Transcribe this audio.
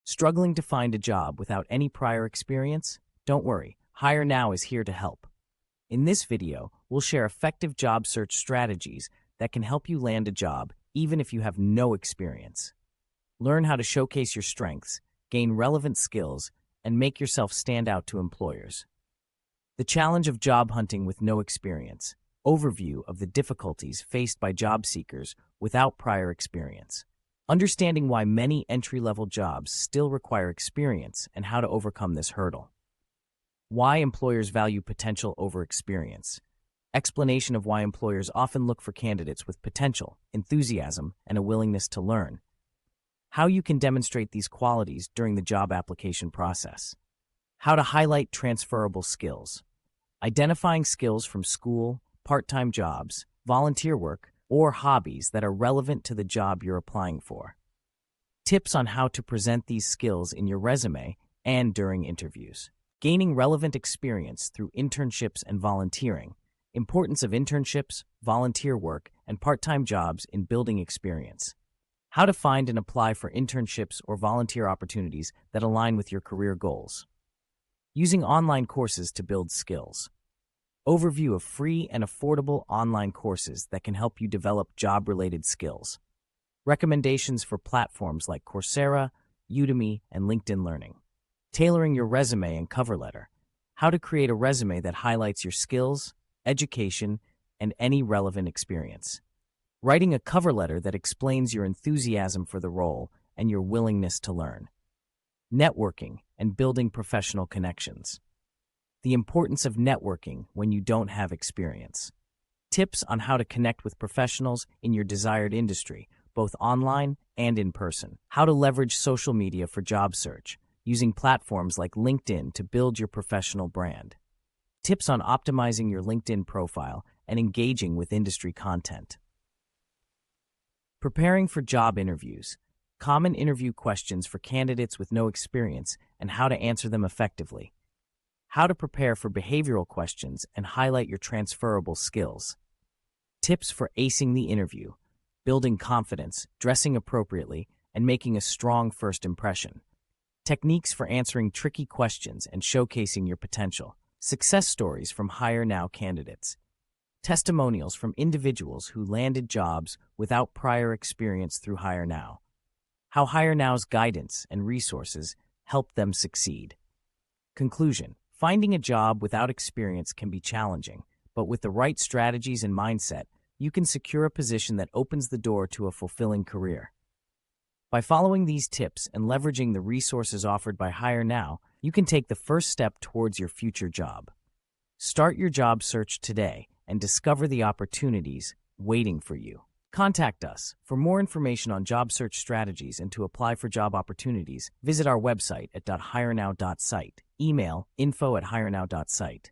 Struggling to find a job without any prior experience? Don't worry, Hire Now is here to help. In this video, we'll share effective job search strategies that can help you land a job even if you have no experience. Learn how to showcase your strengths, gain relevant skills, and make yourself stand out to employers. The challenge of job hunting with no experience. Overview of the difficulties faced by job seekers without prior experience. Understanding why many entry-level jobs still require experience and how to overcome this hurdle. Why employers value potential over experience. Explanation of why employers often look for candidates with potential, enthusiasm, and a willingness to learn. How you can demonstrate these qualities during the job application process. How to highlight transferable skills. Identifying skills from school, part-time jobs, volunteer work, or hobbies that are relevant to the job you're applying for. Tips on how to present these skills in your resume and during interviews. Gaining relevant experience through internships and volunteering. Importance of internships, volunteer work, and part-time jobs in building experience. How to find and apply for internships or volunteer opportunities that align with your career goals. Using online courses to build skills. Overview of free and affordable online courses that can help you develop job-related skills. Recommendations for platforms like Coursera, Udemy, and LinkedIn Learning. Tailoring your resume and cover letter. How to create a resume that highlights your skills, education, and any relevant experience. Writing a cover letter that explains your enthusiasm for the role and your willingness to learn. Networking and building professional connections. The importance of networking when you don't have experience. Tips on how to connect with professionals in your desired industry, both online and in person. How to leverage social media for job search, using platforms like LinkedIn to build your professional brand. Tips on optimizing your LinkedIn profile and engaging with industry content. Preparing for job interviews. Common interview questions for candidates with no experience and how to answer them effectively. How to prepare for behavioral questions and highlight your transferable skills. Tips for acing the interview. Building confidence, dressing appropriately, and making a strong first impression. Techniques for answering tricky questions and showcasing your potential. Success stories from Hire Now candidates. Testimonials from individuals who landed jobs without prior experience through Hire Now. How Hire Now's guidance and resources help them succeed. Conclusion: finding a job without experience can be challenging, but with the right strategies and mindset, you can secure a position that opens the door to a fulfilling career. By following these tips and leveraging the resources offered by Hire Now, you can take the first step towards your future job. Start your job search today and discover the opportunities waiting for you. Contact us. For more information on job search strategies and to apply for job opportunities, visit our website at .hirenow.site. Email info@hirenow.site.